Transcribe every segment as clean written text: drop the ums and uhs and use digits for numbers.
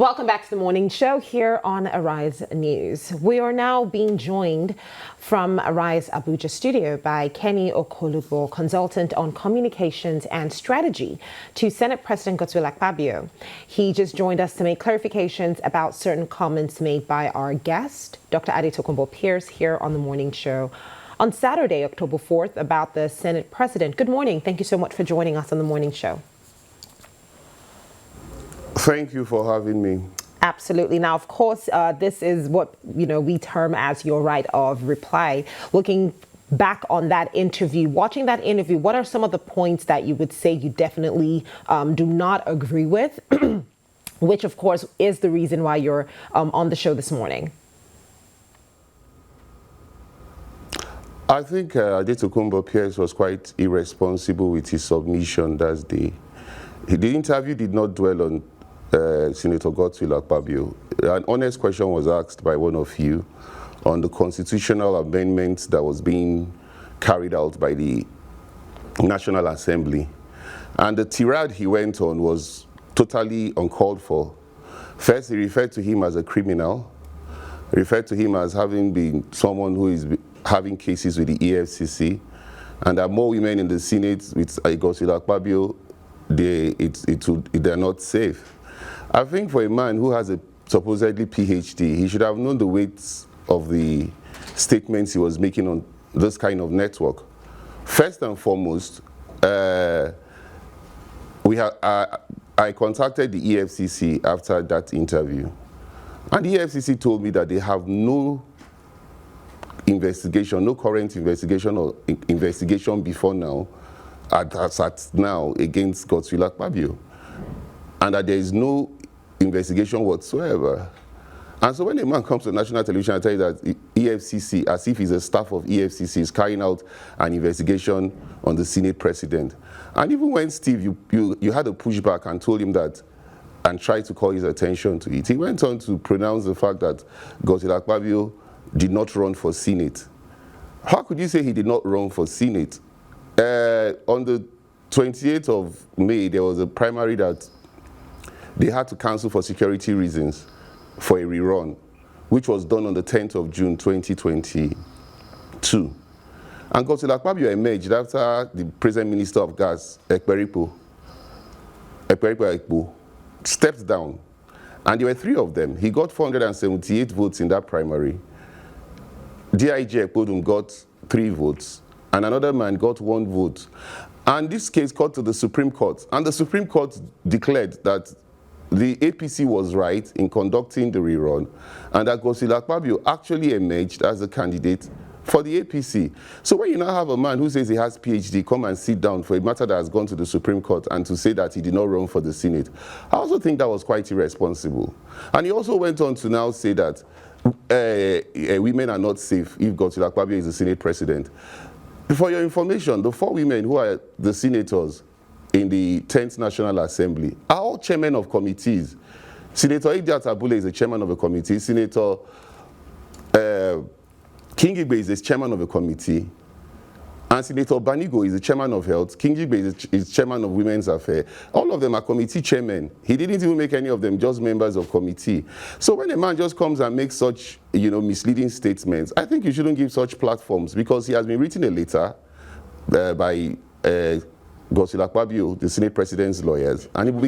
Welcome back to the morning show here on Arise News. We are now being joined from Arise Abuja studio by Kenny Okolugbo, consultant on communications and strategy to Senate President Godswill Akpabio. He just joined us to make clarifications about certain comments made by our guest, Dr. Adetokunbo Pearse, here on the morning show on Saturday, October 4th, about the Senate President. Good morning. Thank you so much for joining us on the morning show. Thank you for having me. Absolutely. Now, of course, this is what we term as your right of reply. Looking back on that interview, watching that interview, what are some of the points that you would say you definitely do not agree with, which, of course, is the reason why you're on the show this morning? I think Adetokunbo Pearse was quite irresponsible with his submission that day. The interview did not dwell on Senator Godswill Akpabio. An honest question was asked by one of you on the constitutional amendment that was being carried out by the National Assembly. And the tirade he went on was totally uncalled for. First, he referred to him as a criminal, referred to him as having been someone who is having cases with the EFCC, and there are more women in the Senate with Godswill Akpabio, they're not safe. I think for a man who has a supposedly PhD, he should have known the weight of the statements he was making on this kind of network. First and foremost, I contacted the EFCC after that interview, and the EFCC told me that they have no investigation, no current investigation or investigation before now, at now against Godswill Akpabio, and that there is no investigation whatsoever. And so when a man comes to national television and tells you that EFCC, as if he's a staff of EFCC, is carrying out an investigation on the Senate President, and even when Steve, you had a pushback and told him that and tried to call his attention to it, he went on to pronounce the fact that Godswill Akpabio did not run for Senate. How could you say he did not run for Senate? On the 28th of May, there was a primary that they had to cancel for security reasons for a rerun, which was done on the 10th of June 2022. And Godswill Akpabio emerged after the present Minister of Gas, Ekpo, stepped down. And there were three of them. He got 478 votes in that primary. DIG Ekpodum got 3 votes, and another man got 1 vote. And this case got to the Supreme Court, and the Supreme Court declared that the APC was right in conducting the rerun, and that Godswill Akpabio actually emerged as a candidate for the APC. So when you now have a man who says he has PhD come and sit down for a matter that has gone to the Supreme Court and to say that he did not run for the Senate, I also think that was quite irresponsible. And he also went on to now say that women are not safe if Godswill Akpabio is the Senate President. For your information, the 4 women who are the senators in the 10th National Assembly are all chairmen of committees. Senator Aide is the chairman of a committee. Senator Kingigbe is the chairman of a committee. And Senator Banigo is the chairman of Health. Kingigbe is chairman of Women's Affairs. All of them are committee chairmen. He didn't even make any of them just members of committee. So when a man just comes and makes such, misleading statements, I think you shouldn't give such platforms, because he has been written a letter by Godswill Akpabio, the Senate President's lawyers, and we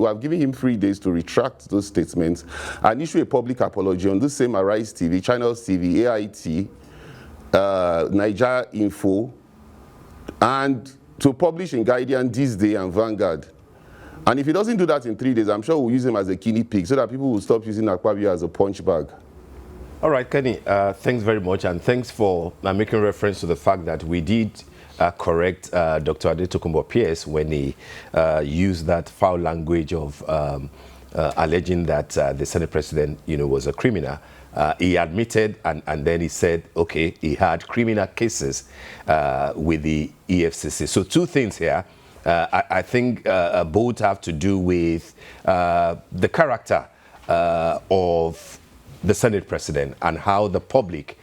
have given him 3 days to retract those statements and issue a public apology on the same Arise TV, Channels TV, AIT, Niger Info, and to publish in Guardian, This Day, and Vanguard. And if he doesn't do that in 3 days, I'm sure we'll use him as a guinea pig so that people will stop using Akpabio as a punch bag. All right, Kenny, thanks very much, and thanks for making reference to the fact that we did correct Dr. Adetokunbo Pearse when he used that foul language of alleging that the Senate President, was a criminal. He admitted, and then he said, okay, he had criminal cases with the EFCC. So 2 things here. I think both have to do with the character of the Senate President and how the public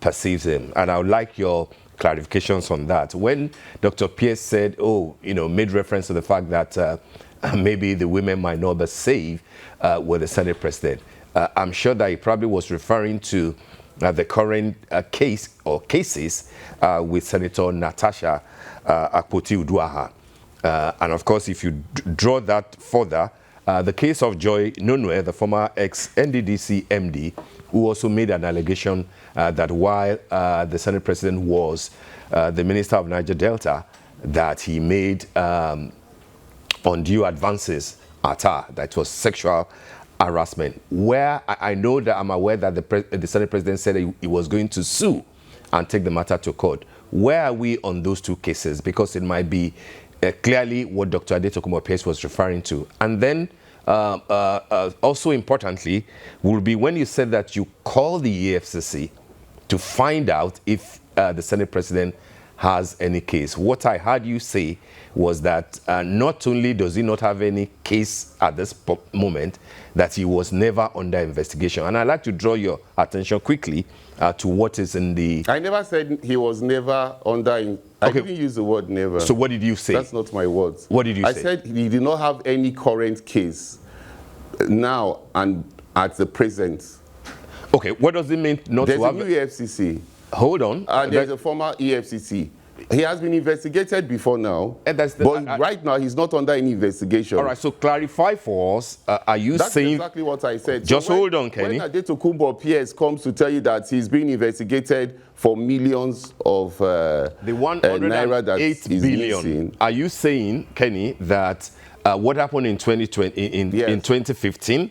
perceives him. And I would like your clarifications on that. When Dr. Pearse said, made reference to the fact that maybe the women might not be safe with the Senate President. I'm sure that he probably was referring to the current case or cases with Senator Natasha Akpoti-Uduaghan. And of course, if you draw that further, the case of Joy Nonwe, the former ex-NDDC MD, who also made an allegation that while the Senate President was the Minister of Niger Delta, that he made undue advances at her, that was sexual harassment. Where I know that I'm aware that the Senate President said he was going to sue and take the matter to court. Where are we on those two cases? Because it might be clearly what Dr. Adetokunbo Pearse was referring to. And then also importantly will be when you said that you call the EFCC to find out if the Senate President has any case. What I heard you say was that not only does he not have any case at this moment, that he was never under investigation. And I'd like to draw your attention quickly to what is in the... I never said he was never under... I didn't use the word never. So what did you say? That's not my words. What did you say? I said he did not have any current case now and at the present. Okay, what does it mean not There's to have... There's a new EFCC. Hold on. And there's a former EFCC. He has been investigated before now, but right now he's not under any investigation. All right, so clarify for us, are you saying... That's exactly what I said. Just so hold on, Kenny. When Adetokunbo Pearse comes to tell you that he's being investigated for millions of the 108 billion, missing, are you saying, Kenny, that what happened in 2020, in 2015,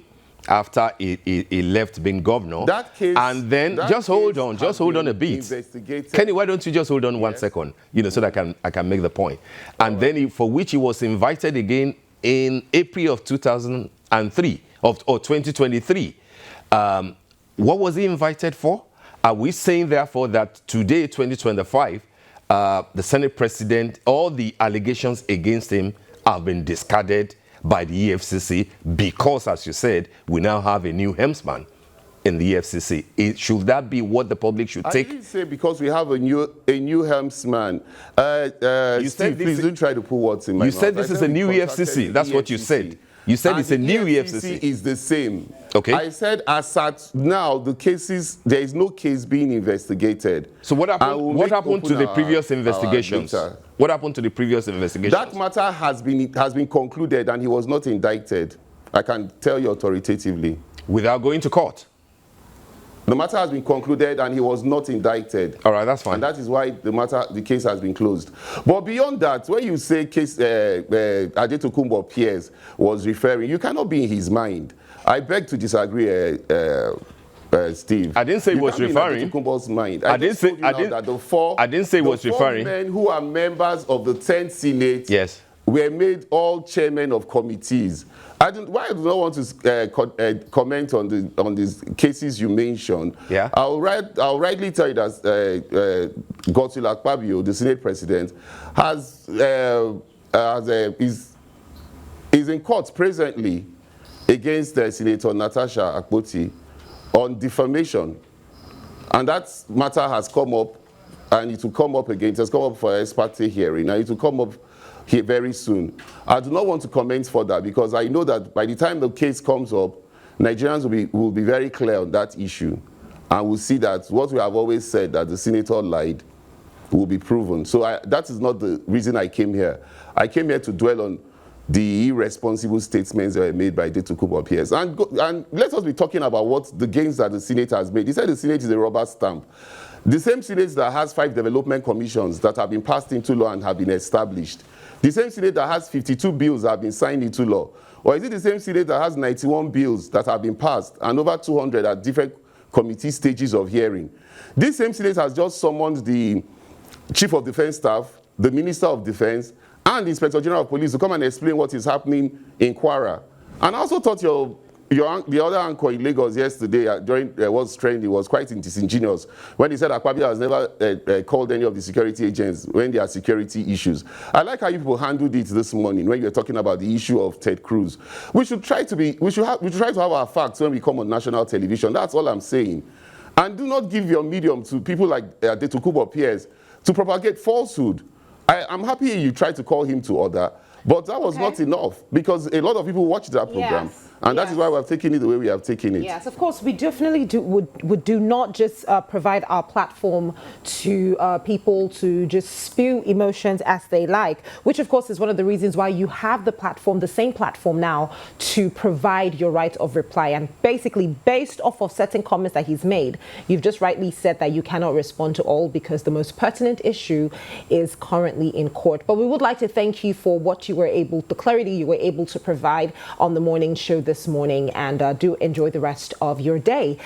after he left being governor, that case, and then just hold on a bit. Kenny, why don't you just hold on 1 second, so that I can make the point. And then for which he was invited again in April of 2003 or 2023. What was he invited for? Are we saying therefore that today, 2025, the Senate President, all the allegations against him have been discarded by the EFCC because, as you said, we now have a new helmsman in the EFCC? Should that be what the public should take? I didn't say because we have a new helmsman. Steve, please don't try to put words in my mouth. You said this is a new EFCC. That's what you said. You said it's a new EFCC. Is the same. Okay. I said as at now, the cases, there is no case being investigated. So what happened to the previous investigations? What happened to the previous investigations? That matter has been concluded and he was not indicted. I can tell you authoritatively. Without going to court? The matter has been concluded and he was not indicted. All right, that's fine. And that is why the case has been closed. But beyond that, when you say case Adetokunbo Pearse was referring, you cannot be in his mind. I beg to disagree, Steve. I didn't say he was referring. Adetokunbo's mind. I didn't say he was referring. The 4 men who are members of the 10th Senate, yes, were made all chairmen of committees. Why I do not want to comment on these cases you mentioned. Yeah. I'll rightly tell you that Godswill Akpabio, the Senate President, is in court presently against Senator Natasha Akpoti on defamation, and that matter has come up, and it will come up again. It has come up for ex parte hearing, and it will come up here very soon. I do not want to comment further because I know that by the time the case comes up, Nigerians will be very clear on that issue, and will see that what we have always said, that the senator lied, will be proven. So that is not the reason I came here. I came here to dwell on the irresponsible statements that were made by Adetokunbo Pearse. And let us be talking about what the gains that the Senate has made. He said the Senate is a rubber stamp. The same Senate that has 5 development commissions that have been passed into law and have been established. The same Senate that has 52 bills that have been signed into law. Or is it the same Senate that has 91 bills that have been passed and over 200 at different committee stages of hearing? This same Senate has just summoned the Chief of Defense Staff, the Minister of Defense, and the Inspector General of Police to come and explain what is happening in Kwara. And I also thought the other anchor in Lagos yesterday during what's trending was quite disingenuous when he said Akpabio has never called any of the security agents when there are security issues. I like how you people handled it this morning when you were talking about the issue of Ted Cruz. We should try to have our facts when we come on national television. That's all I'm saying. And do not give your medium to people like Adetokunbo Pearse to propagate falsehood. I'm happy you tried to call him to order, But that was Okay. not enough, because a lot of people watched that program. Yes. And that is Yes. why we have taken it the way we have taken it. Yes, of course, we definitely would do not just provide our platform to people to just spew emotions as they like, which of course is one of the reasons why you have the platform, the same platform now, to provide your right of reply. And basically, based off of certain comments that he's made, you've just rightly said that you cannot respond to all because the most pertinent issue is currently in court. But we would like to thank you for what you were able, the clarity you were able to provide on the morning show this morning, and do enjoy the rest of your day.